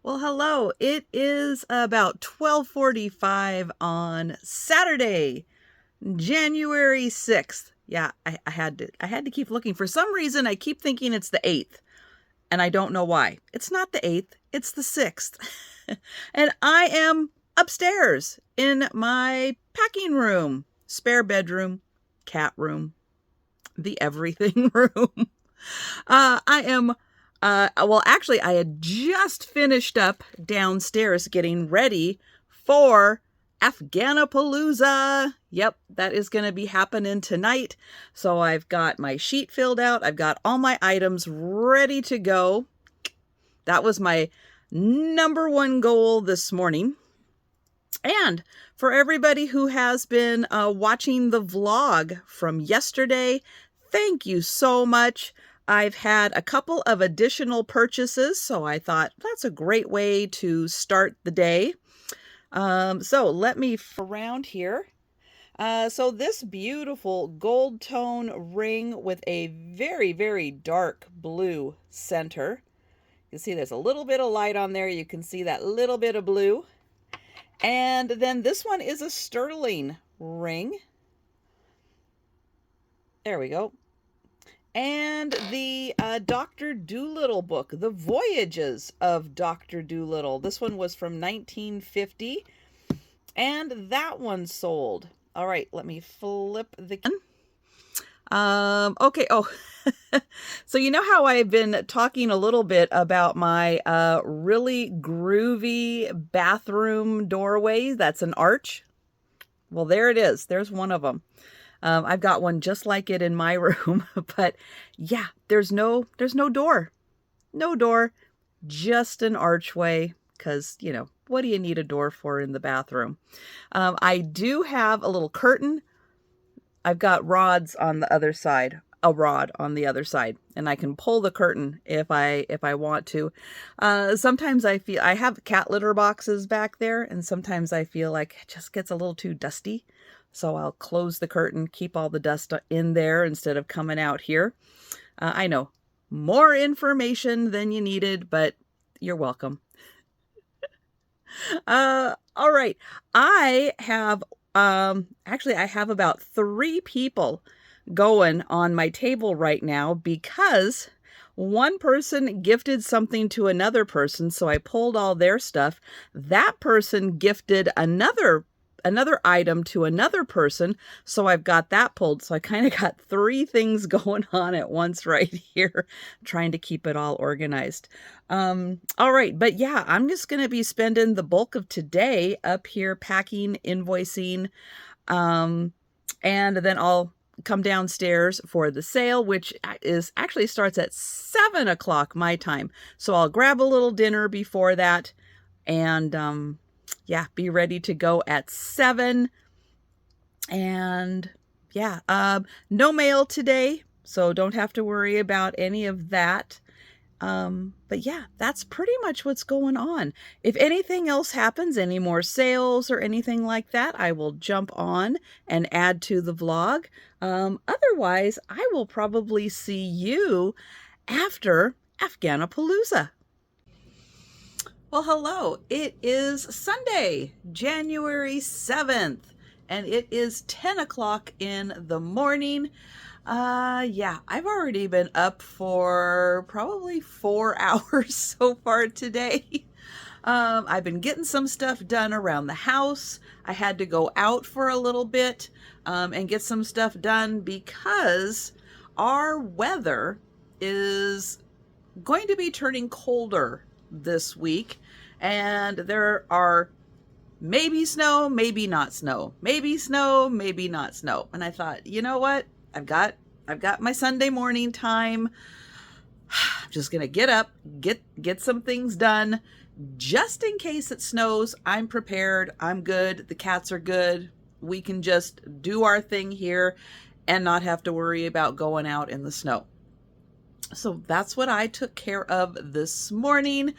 Well, hello. It is about 12:45 on Saturday, January 6th. Yeah, I had to keep looking. For some reason, I keep thinking it's the 8th, and I don't know why. It's not the 8th, it's the 6th. And I am upstairs in my packing room, spare bedroom, cat room, the everything room. I am, well, actually, I had just finished up downstairs getting ready for Afghanapalooza. Yep, that is going to be happening tonight. So I've got my sheet filled out. I've got all my items ready to go. That was my number one goal this morning. And for everybody who has been watching the vlog from yesterday, thank you so much. I've had a couple of additional purchases, so I thought that's a great way to start the day. So let me around here. So this beautiful gold tone ring with a very, very dark blue center. You can see there's a little bit of light on there. You can see that little bit of blue. And then this one is a sterling ring. There we go. And the Dr. Dolittle book, The Voyages of Dr. Dolittle. This one was from 1950. And that one sold. All right, let me flip the... Okay, oh, so you know how I've been talking a little bit about my really groovy bathroom doorway that's an arch? Well, there it is. There's one of them. I've got one just like it in my room, but yeah, there's no door. No door, just an archway, because, you know, what do you need a door for in the bathroom? I do have a little curtain. I've got rods on the other side, a rod on the other side, and I can pull the curtain if I want to. Sometimes I feel I have cat litter boxes back there, and sometimes I feel like it just gets a little too dusty. So I'll close the curtain, keep all the dust in there instead of coming out here. I know, more information than you needed, but you're welcome. All right. I have actually, I have about 3 people going on my table right now because one person gifted something to another person, so I pulled all their stuff. That person gifted another item to another person, so I've got that pulled. So I kind of got 3 things going on at once right here, trying to keep it all organized. All right, but yeah, I'm just going to be spending the bulk of today up here packing, invoicing, and then I'll come downstairs for the sale, which is actually starts at 7 o'clock my time. So I'll grab a little dinner before that, and yeah, be ready to go at 7. And yeah, no mail today, so don't have to worry about any of that. But yeah, that's pretty much what's going on. If anything else happens, any more sales or anything like that, I will jump on and add to the vlog. Otherwise, I will probably see you after Afghanapalooza. Well, hello. It is Sunday, January 7th, and it is 10 o'clock in the morning. Yeah, I've already been up for probably 4 hours so far today. I've been getting some stuff done around the house. I had to go out for a little bit, and get some stuff done because our weather is going to be turning colder this week, and there are maybe snow, maybe not snow, maybe snow, maybe not snow. And I thought, you know what? I've got my Sunday morning time. I'm just gonna get up, get some things done, just in case it snows. I'm prepared. I'm good. The cats are good. We can just do our thing here and not have to worry about going out in the snow. So that's what I took care of this morning,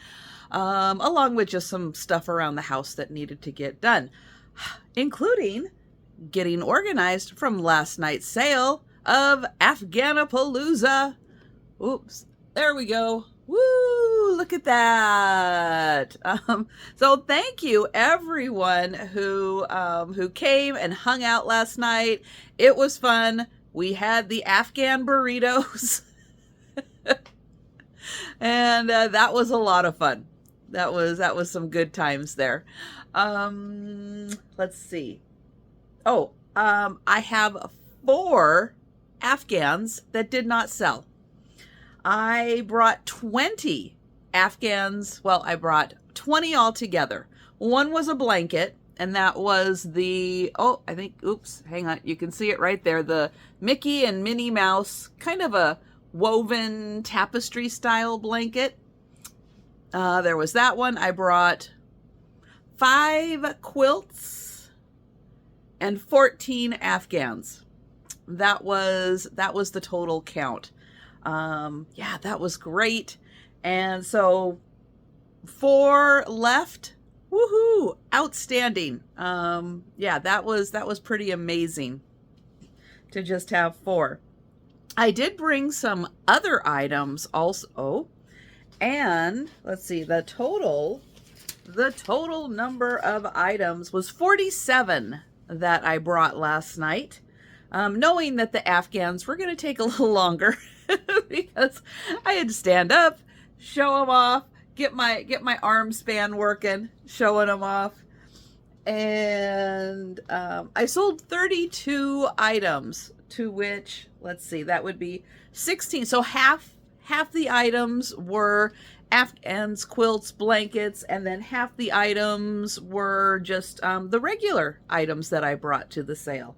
along with just some stuff around the house that needed to get done, including getting organized from last night's sale of Afghanapalooza. Oops, there we go. Woo! Woo, look at that. So thank you everyone who came and hung out last night. It was fun. We had the Afghan burritos and that was a lot of fun. That was some good times there. Let's see. Oh, I have 4 Afghans that did not sell. I brought 20 Afghans. Well, I brought 20 altogether. One was a blanket, and that was the, oh, I think, oops, hang on. You can see it right there. The Mickey and Minnie Mouse, kind of a woven tapestry style blanket. There was that one. I brought 5 quilts and 14 Afghans. That was the total count. Yeah, that was great. And so 4 left. Woohoo! Outstanding. Yeah, that was pretty amazing to just have 4. I did bring some other items also. And let's see, the total number of items was 47 that I brought last night. Knowing that the Afghans were going to take a little longer because I had to stand up, show them off, get my arm span working, showing them off. And I sold 32 items, to which, let's see, that would be 16. So half the items were Afghans, quilts, blankets, and then half the items were just the regular items that I brought to the sale.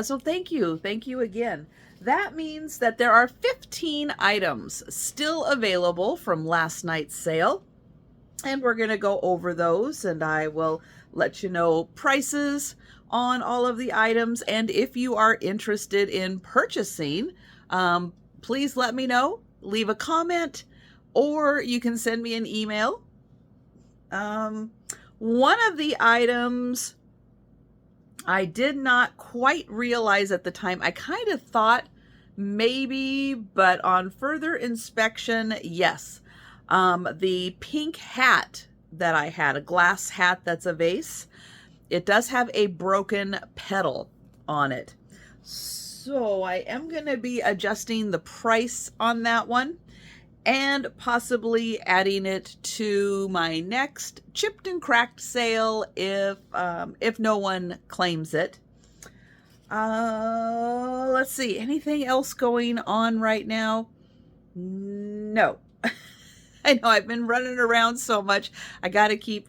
So thank you again. That means that there are 15 items still available from last night's sale, and we're going to go over those, and I will let you know prices on all of the items. And if you are interested in purchasing, please let me know. Leave a comment, or you can send me an email. One of the items I did not quite realize at the time. I kind of thought maybe, but on further inspection, yes. The pink hat that I had, a glass hat that's a vase, it does have a broken pedal on it. So I am going to be adjusting the price on that one and possibly adding it to my next chipped and cracked sale if no one claims it. Let's see, anything else going on right now? No. I know I've been running around so much. I gotta keep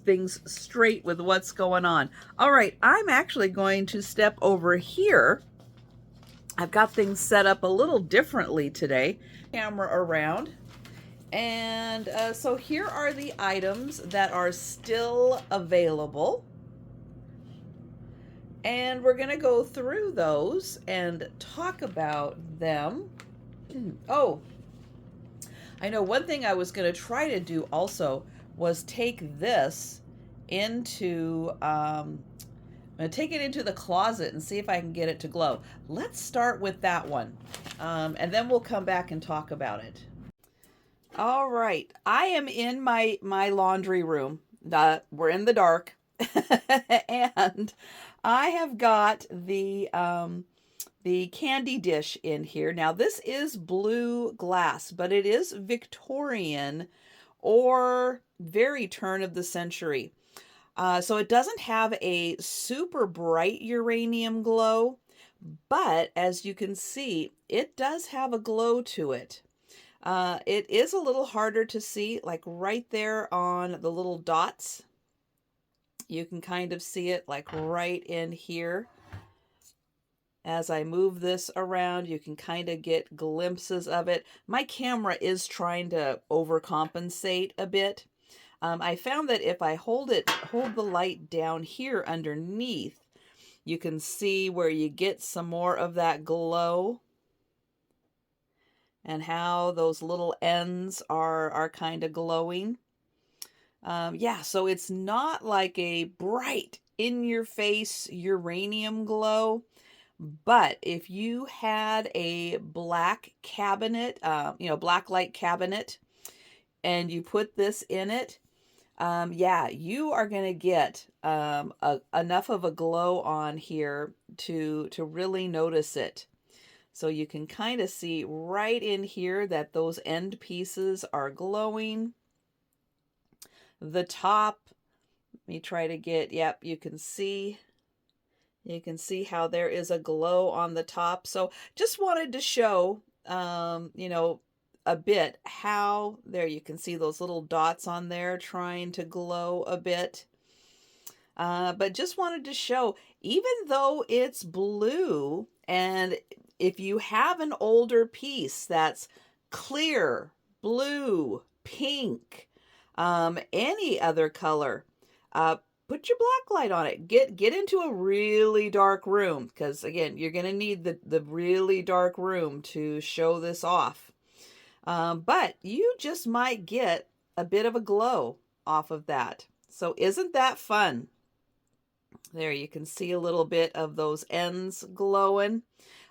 things straight with what's going on. All right, I'm actually going to step over here. I've got things set up a little differently today. Camera around. And so here are the items that are still available. And we're going to go through those and talk about them. Oh, I know one thing I was going to try to do also was take this into, I'm going to take it into the closet and see if I can get it to glow. Let's start with that one. And then we'll come back and talk about it. All right. I am in my laundry room. We're in the dark. And I have got the candy dish in here. Now this is blue glass, but it is Victorian or very turn of the century. So it doesn't have a super bright uranium glow, but as you can see, it does have a glow to it. It is a little harder to see, like right there on the little dots. You can kind of see it like right in here. As I move this around, you can kind of get glimpses of it. My camera is trying to overcompensate a bit. I found that if I hold the light down here underneath, you can see where you get some more of that glow and how those little ends are kind of glowing. Yeah, so it's not like a bright in-your-face uranium glow, but if you had a black cabinet, black light cabinet, and you put this in it, yeah, you are going to get enough of a glow on here to really notice it. So you can kind of see right in here that those end pieces are glowing. The top, let me try to get, yep, you can see how there is a glow on the top. So just wanted to show, you know, a bit how, there you can see those little dots on there trying to glow a bit. But just wanted to show, even though it's blue, and if you have an older piece that's clear, blue, pink, any other color, put your black light on it. Get into a really dark room, because again, you're going to need the really dark room to show this off. But you just might get a bit of a glow off of that. So isn't that fun? There you can see a little bit of those ends glowing.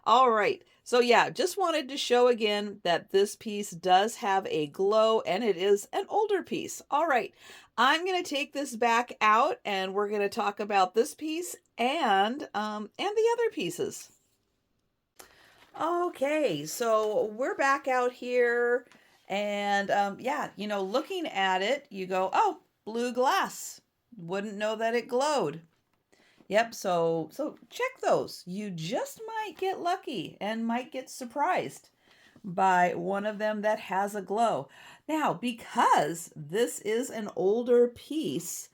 All right. So yeah, just wanted to show again that this piece does have a glow, and it is an older piece. All right. I'm going to take this back out, and we're going to talk about this piece and the other pieces. Okay, so we're back out here, and yeah, you know, looking at it, you go, oh, blue glass. Wouldn't know that it glowed. Yep, so check those. You just might get lucky and might get surprised by one of them that has a glow. Now, because this is an older piece,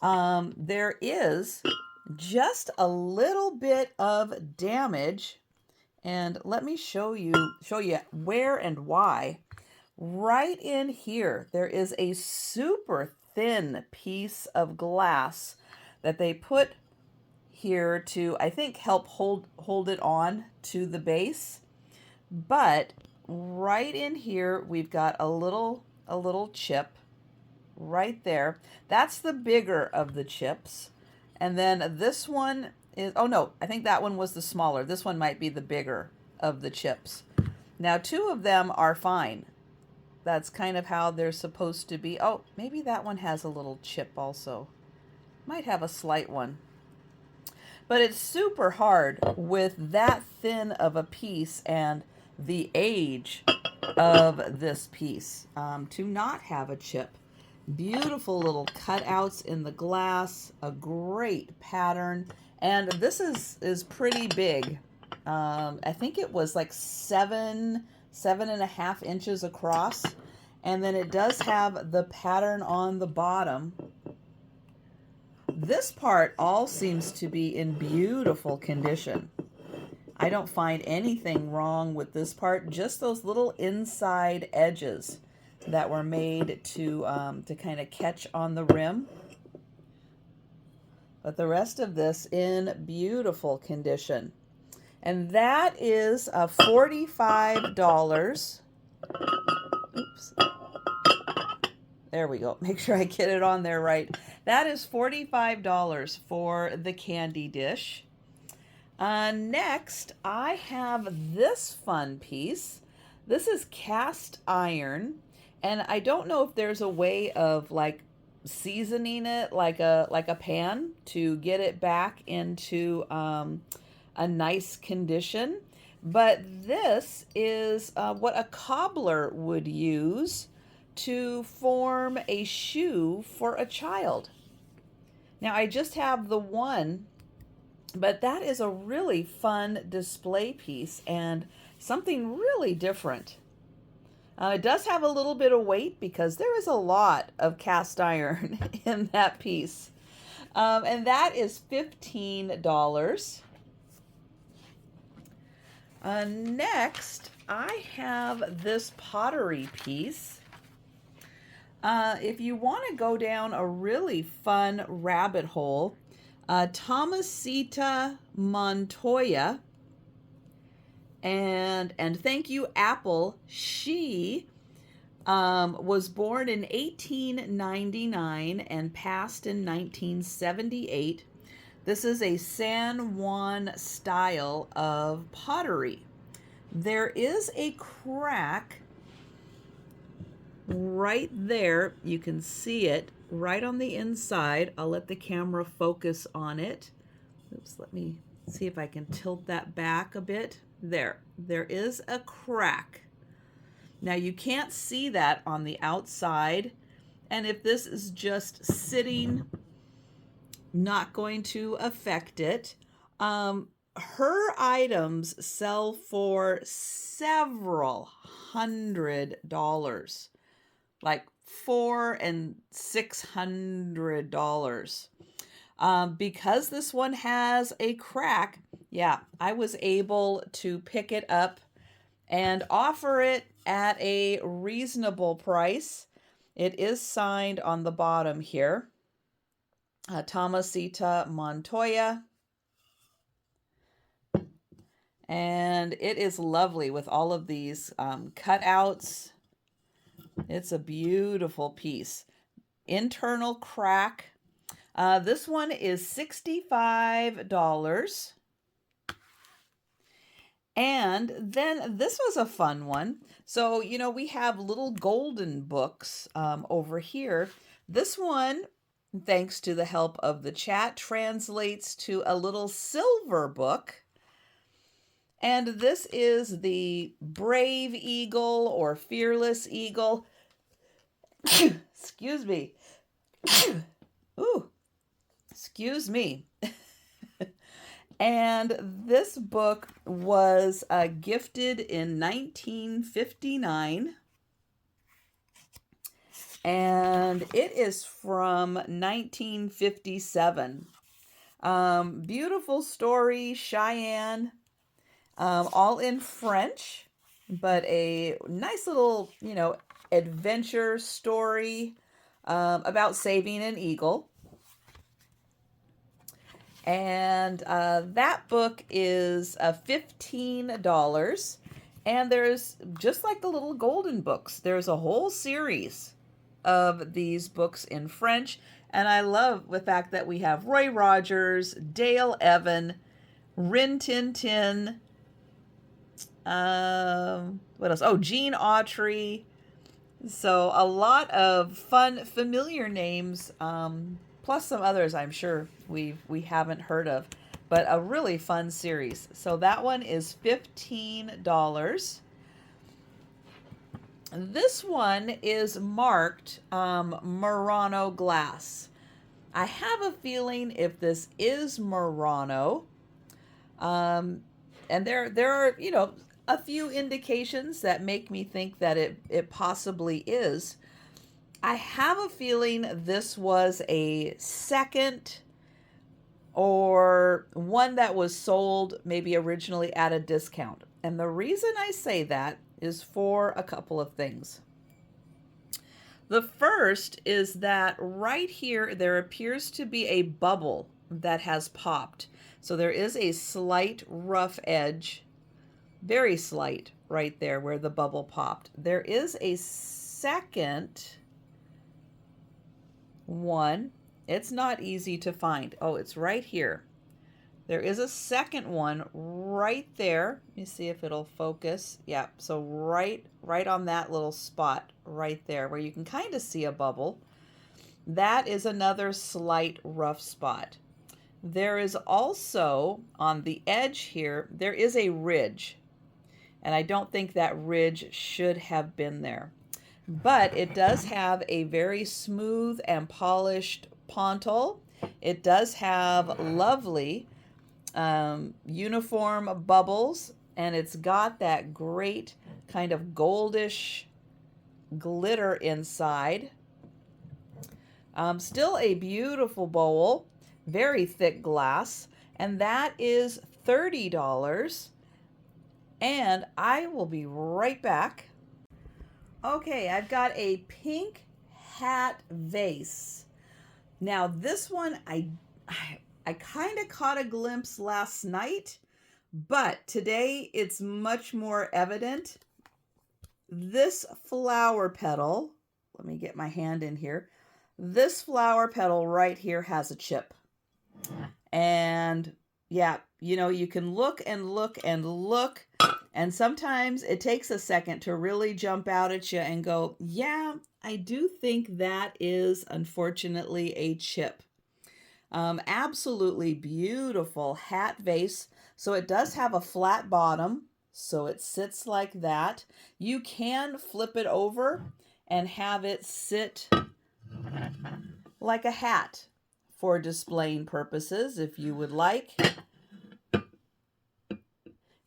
there is just a little bit of damage, and let me show you where and why. Right in here, there is a super thin piece of glass that they put here to, I think, help hold it on to the base. But right in here, we've got a little chip right there. That's the bigger of the chips. And then this one is, oh no, I think that one was the smaller. This one might be the bigger of the chips. Now, two of them are fine. That's kind of how they're supposed to be. Oh, maybe that one has a little chip also. Might have a slight one. But it's super hard with that thin of a piece and the age of this piece to not have a chip. Beautiful little cutouts in the glass, a great pattern, and this is pretty big. I think it was like 7.5 inches across, and then it does have the pattern on the bottom. This part all seems to be in beautiful condition. I don't find anything wrong with this part, just those little inside edges that were made to kind of catch on the rim. But the rest of this in beautiful condition. And that is $45. Oops. There we go. Make sure I get it on there right. That is $45 for the candy dish. Next, I have this fun piece. This is cast iron, and I don't know if there's a way of like seasoning it like a pan to get it back into a nice condition. But this is what a cobbler would use to form a shoe for a child. Now, I just have the one, but that is a really fun display piece and something really different. It does have a little bit of weight because there is a lot of cast iron in that piece. And that is $15. Next, I have this pottery piece. If you want to go down a really fun rabbit hole, Thomasita Montoya, and thank you, Apple. She was born in 1899 and passed in 1978. This is a San Juan style of pottery. There is a crack right there. You can see it right on the inside. I'll let the camera focus on it. Oops, let me see if I can tilt that back a bit. There is a crack. Now you can't see that on the outside. And if this is just sitting, not going to affect it. Her items sell for several $100s, like $400 and $600. Because this one has a crack, yeah, I was able to pick it up and offer it at a reasonable price. It is signed on the bottom here. Tomasita Montoya. And it is lovely with all of these cutouts. It's a beautiful piece. Internal crack. This one is $65. And then this was a fun one. So, you know, we have little golden books over here. This one, thanks to the help of the chat, translates to a little silver book. And this is the Brave Eagle or Fearless Eagle. Excuse me. Ooh, excuse me. And this book was gifted in 1959. And it is from 1957. Beautiful story, Cheyenne. All in French, but a nice little, you know, adventure story about saving an eagle. And that book is $15. And there's, just like the little golden books, there's a whole series of these books in French. And I love the fact that we have Roy Rogers, Dale Evan, Rin Tin Tin, what else? Oh, Gene Autry. So a lot of fun, familiar names, plus some others I'm sure we haven't heard of, but a really fun series. So that one is $15. This one is marked Murano glass. I have a feeling if this is Murano, and there are, you know, a few indications that make me think that it possibly is. I have a feeling this was a second or one that was sold maybe originally at a discount. And the reason I say that is for a couple of things. The first is that right here, there appears to be a bubble that has popped. So there is a slight rough edge, very slight, right there where the bubble popped. There is a second one. It's not easy to find. Oh, it's right here. There is a second one right there. Let me see if it'll focus. Yeah, so right on that little spot right there where you can kind of see a bubble. That is another slight rough spot. There is also, on the edge here, there is a ridge. And I don't think that ridge should have been there. But it does have a very smooth and polished pontal. It does have lovely uniform bubbles, and it's got that great kind of goldish glitter inside. Still a beautiful bowl, very thick glass, and that is $30. And I will be right back. Okay, I've got a pink hat vase. Now this one, I kind of caught a glimpse last night, but today it's much more evident. This flower petal, let me get my hand in here. This flower petal right here has a chip. And yeah, you know, you can look and look and look, And sometimes it takes a second to really jump out at you and go, yeah, I do think that is unfortunately a chip. Absolutely beautiful hat vase. So it does have a flat bottom, so it sits like that. You can flip it over and have it sit like a hat for displaying purposes if you would like.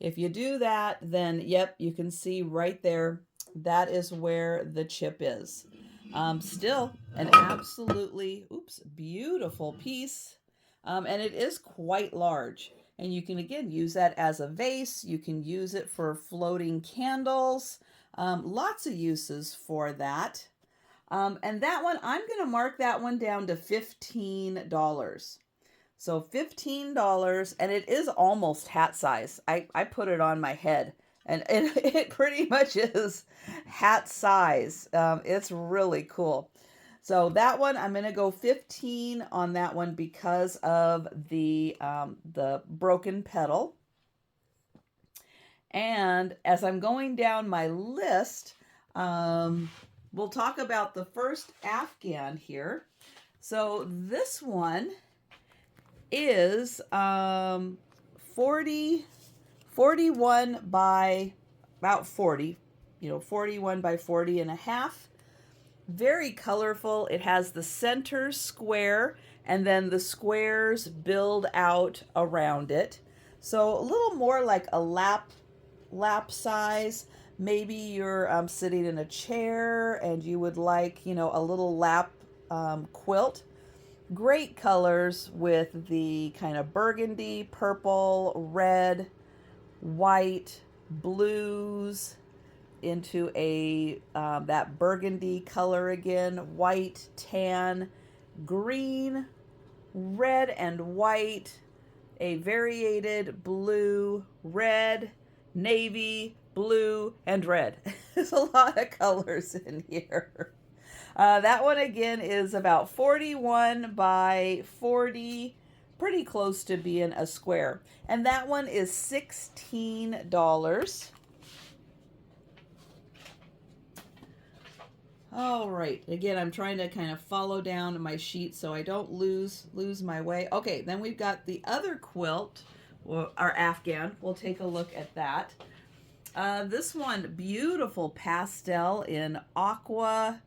If you do that, then yep, you can see right there, that is where the chip is. Still an absolutely, beautiful piece. And it is quite large. And you can, again, use that as a vase. You can use it for floating candles. Lots of uses for that. And that one, I'm going to mark that one down to $15. So $15, and it is almost hat size. I put it on my head, and it pretty much is hat size. It's really cool. So that one, I'm going to go 15 on that one because of the broken pedal. And as I'm going down my list, we'll talk about the first Afghan here. So this one is 41 by about 40, 41 by 40 and a half. Very colorful. It has the center square, and then the squares build out around it. So a little more like a lap size. Maybe you're sitting in a chair and you would like, a little lap quilt. Great colors with the kind of burgundy, purple, red, white, blues into a that burgundy color again, white, tan, green, red and white, a variated blue, red, navy, blue, and red. There's a lot of colors in here. That one again is about 41 by 40, pretty close to being a square. And that one is $16. All right, again, I'm trying to kind of follow down my sheet so I don't lose my way. Okay, then we've got the other quilt, our Afghan. We'll take a look at that. This one, beautiful pastel in aqua,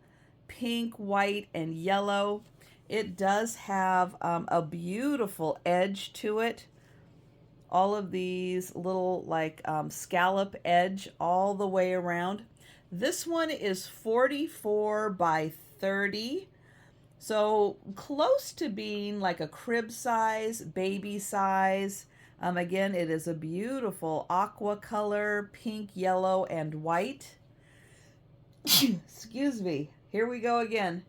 pink, white, and yellow. It does have a beautiful edge to it. All of these little like scallop edge all the way around. This one is 44 by 30. So close to being like a crib size, baby size. Again, it is a beautiful aqua color, pink, yellow, and white. Excuse me. Here we go again.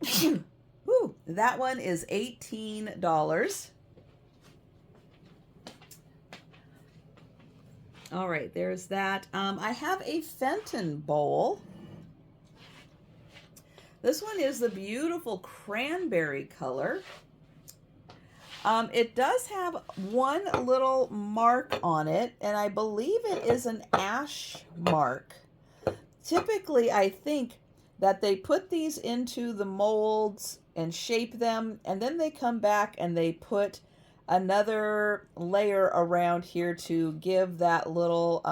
Whew, that one is $18. All right, there's that. I have a Fenton bowl. This one is the beautiful cranberry color. It does have one little mark on it, and I believe it is an ash mark. Typically, I think that they put these into the molds and shape them, and then they come back and they put another layer around here to give that little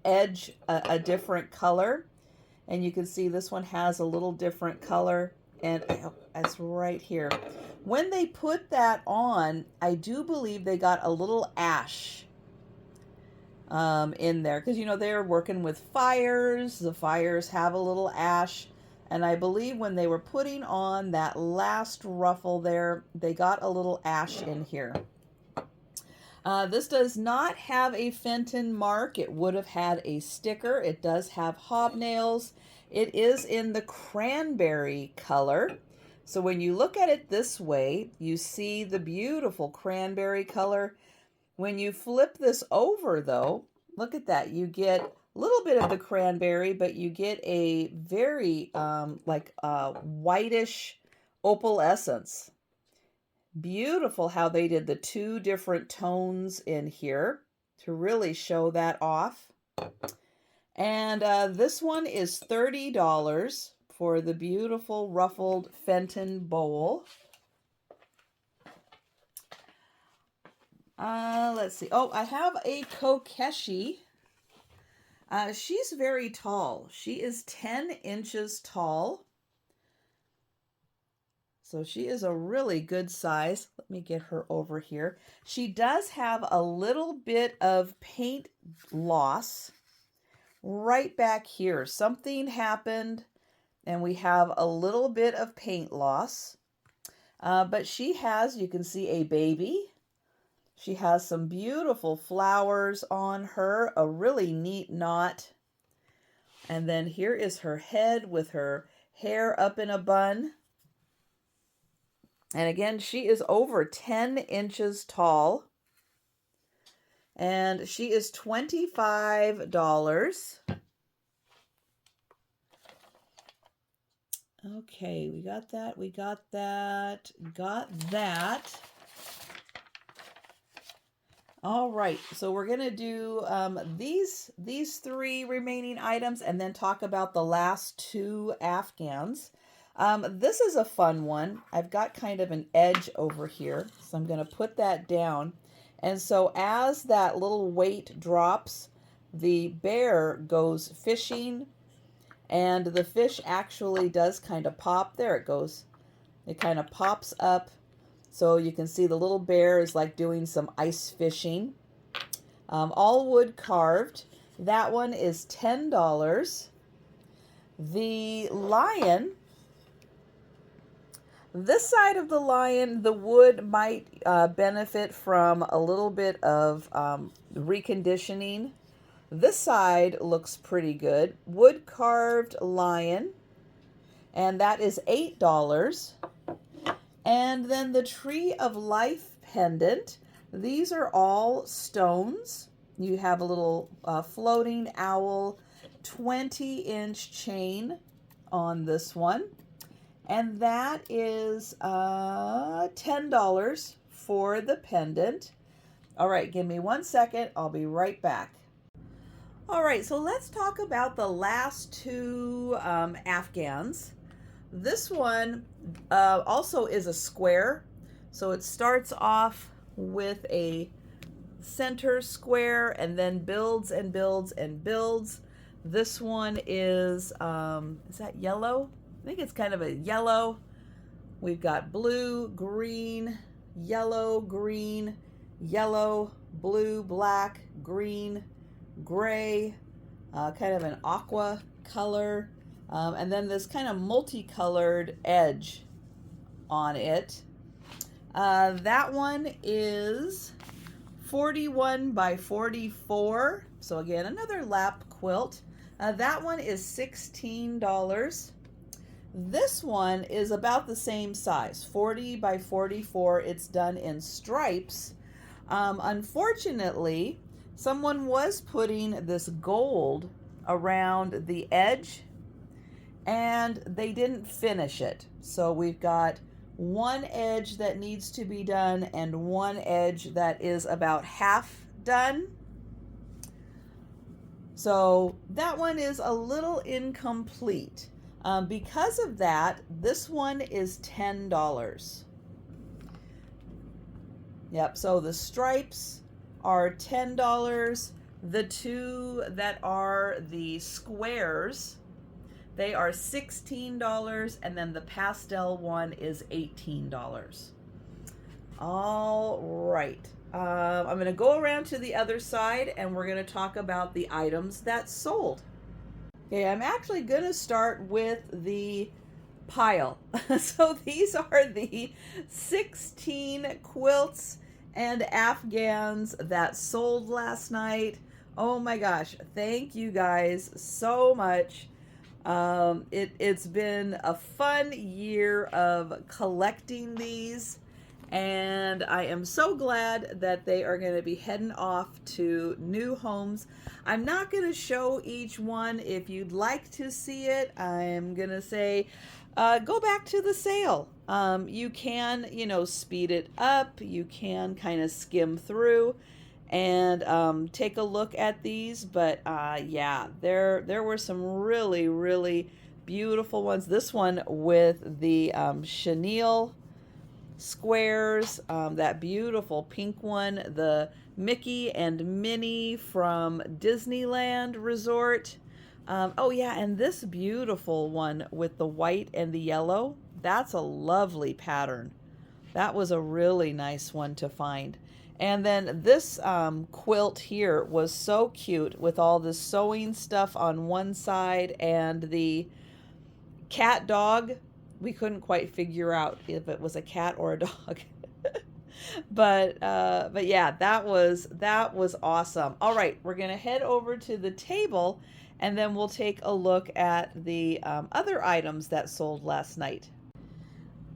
edge a different color. And you can see this one has a little different color, and it's right here. When they put that on, I do believe they got a little ash in there, because they're working with fires. The fires have a little ash, and I believe when they were putting on that last ruffle there, they got a little ash in here. This does not have a Fenton mark. It would have had a sticker. It does have hobnails. It is in the cranberry color. So when you look at it this way, you see the beautiful cranberry color. When you flip this over, though, look at that. You get a little bit of the cranberry, but you get a very whitish opalescence. Beautiful how they did the two different tones in here. to really show that off. And this one is $30 for the beautiful ruffled Fenton bowl. Let's see. Oh, I have a Kokeshi. She's very tall. She is 10 inches tall. So she is a really good size. Let me get her over here. She does have a little bit of paint loss right back here. Something happened and we have a little bit of paint loss. But she has, you can see, a baby. She has some beautiful flowers on her, a really neat knot. And then here is her head with her hair up in a bun. And again, she is over 10 inches tall. And she is $25. Okay, we got that, got that. All right, so we're gonna do these three remaining items and then talk about the last two Afghans. This is a fun one. I've got kind of an edge over here, so I'm gonna put that down. And so as that little weight drops, the bear goes fishing, and the fish actually does kind of pop. There it goes. It kind of pops up. So you can see the little bear is like doing some ice fishing. All wood carved. That one is $10. The lion, this side of the lion, the wood might benefit from a little bit of reconditioning. This side looks pretty good. Wood carved lion, and that is $8. And then the Tree of Life pendant. These are all stones. You have a little floating owl 20-inch chain on this one. And that is $10 for the pendant. All right, give me 1 second. I'll be right back. All right, so let's talk about the last two Afghans. This one also is a square. So it starts off with a center square and then builds and builds and builds. This one is that yellow? I think it's kind of a yellow. We've got blue, green, yellow, blue, black, green, gray, kind of an aqua color. And then this kind of multicolored edge on it. That one is 41 by 44. So again, another lap quilt. That one is $16. This one is about the same size, 40 by 44. It's done in stripes. Unfortunately, someone was putting this gold around the edge and they didn't finish it. So we've got one edge that needs to be done and one edge that is about half done. So that one is a little incomplete. Because of that, this one is $10. Yep, so the stripes are $10. The two that are the squares, they are $16, and then the pastel one is $18. All right. I'm going to go around to the other side, and we're going to talk about the items that sold. Okay, I'm actually going to start with the pile. So these are the 16 quilts and Afghans that sold last night. Oh my gosh, thank you guys so much. It's been a fun year of collecting these, and I am so glad that they are going to be heading off to new homes. I'm not going to show each one. If you'd like to see it, I'm going to say go back to the sale. You can, speed it up. You can kind of skim through. and take a look at these. But yeah, there were some really, really beautiful ones. This one with the chenille squares, that beautiful pink one, the Mickey and Minnie from Disneyland Resort. Oh yeah, and this beautiful one with the white and the yellow, that's a lovely pattern. That was a really nice one to find. And then this quilt here was so cute with all the sewing stuff on one side and the cat dog. We couldn't quite figure out if it was a cat or a dog. But yeah, that was awesome. All right, we're gonna head over to the table, and then we'll take a look at the other items that sold last night.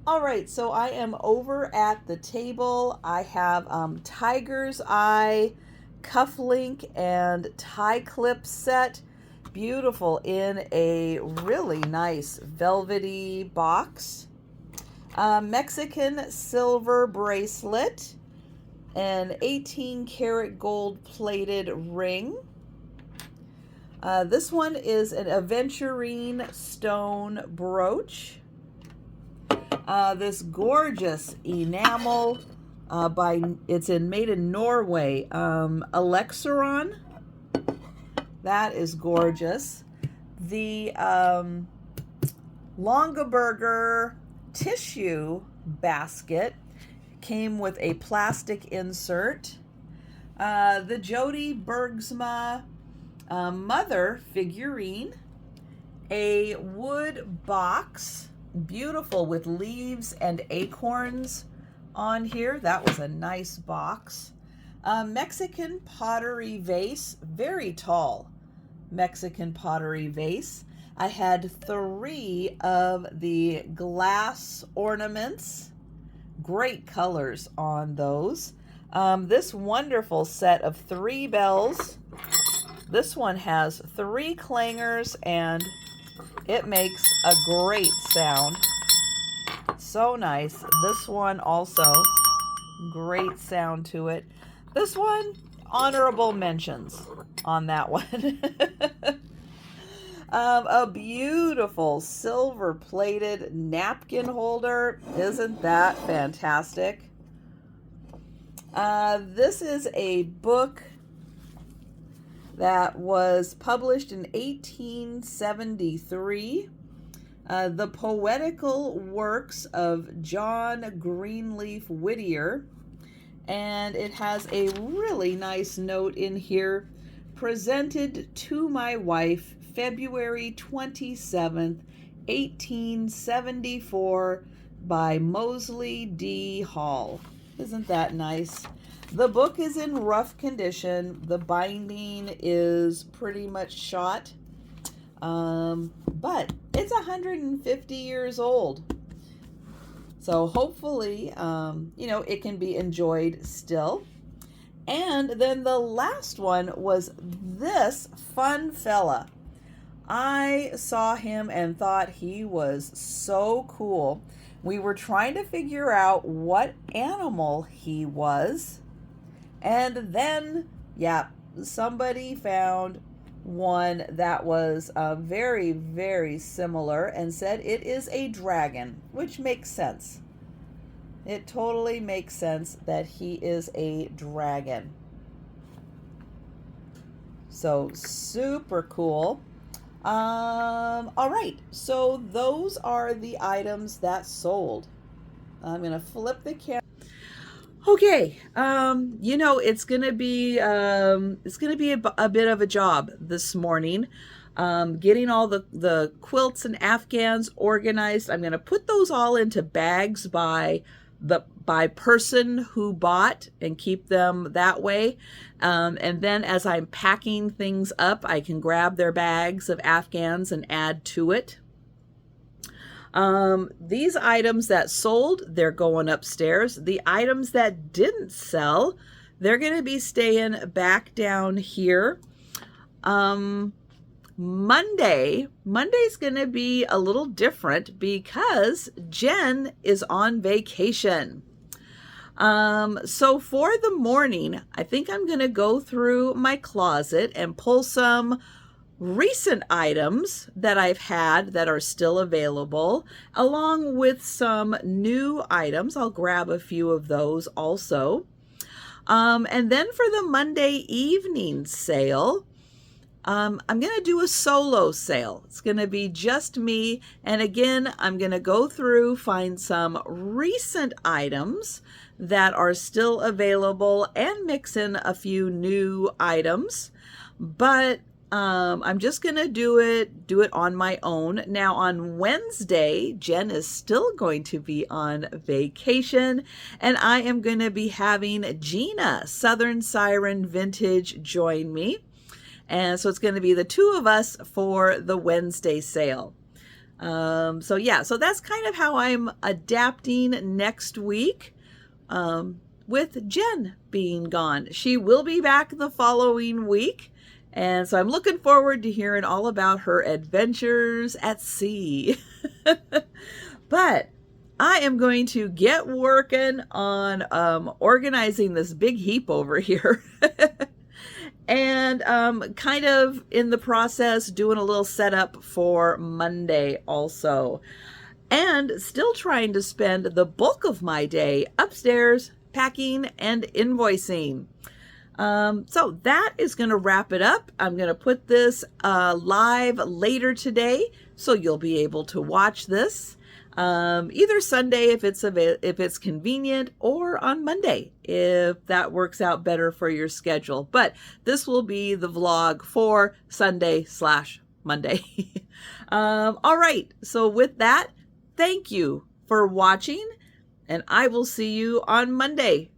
All right, so I am over at the table. I have Tiger's Eye cufflink and tie clip set. Beautiful in a really nice velvety box. Mexican silver bracelet, an 18 karat gold plated ring. This one is an aventurine stone brooch. This gorgeous enamel it's made in Norway, Alexaron. That is gorgeous. The Longaberger tissue basket came with a plastic insert. The Jody Bergsma mother figurine, a wood box, beautiful with leaves and acorns on here. That was a nice box. Mexican pottery vase, very tall Mexican pottery vase. I had 3 of the glass ornaments. Great colors on those. This wonderful set of 3 bells. This one has 3 clangers and it makes a great sound. So nice. This one also, great sound to it. This one, honorable mentions on that one. A beautiful silver plated napkin holder. Isn't that fantastic? This is a book that was published in 1873. The Poetical Works of John Greenleaf Whittier. And it has a really nice note in here. Presented to my wife, February 27th, 1874, by Mosley D. Hall. Isn't that nice? The book is in rough condition. The binding is pretty much shot. But it's 150 years old. So hopefully, it can be enjoyed still. And then the last one was this fun fella. I saw him and thought he was so cool. We were trying to figure out what animal he was. And then, yeah, somebody found one that was very, very similar and said it is a dragon, which makes sense. It totally makes sense that he is a dragon. So super cool. All right, so those are the items that sold. I'm gonna flip the camera. Okay, it's gonna be a bit of a job this morning, getting all the quilts and afghans organized. I'm gonna put those all into bags by person who bought and keep them that way. And then as I'm packing things up, I can grab their bags of afghans and add to it. These items that sold, they're going upstairs. The items that didn't sell, they're going to be staying back down here. Monday's going to be a little different because Jen is on vacation. So for the morning, I think I'm going to go through my closet and pull some recent items that I've had that are still available, along with some new items. I'll grab a few of those also. And then for the Monday evening sale, I'm going to do a solo sale. It's going to be just me. And again, I'm going to go through, find some recent items that are still available and mix in a few new items. But I'm just going to do it on my own. Now on Wednesday, Jen is still going to be on vacation, and I am going to be having Gina, Southern Siren Vintage, join me. And so it's going to be the two of us for the Wednesday sale. So yeah, so that's kind of how I'm adapting next week with Jen being gone. She will be back the following week. And so I'm looking forward to hearing all about her adventures at sea. But I am going to get working on organizing this big heap over here. And kind of in the process doing a little setup for Monday also. And still trying to spend the bulk of my day upstairs packing and invoicing. So that is going to wrap it up. I'm going to put this live later today, so you'll be able to watch this either Sunday if it's convenient, or on Monday if that works out better for your schedule. But this will be the vlog for Sunday/Monday. All right. So with that, thank you for watching, and I will see you on Monday.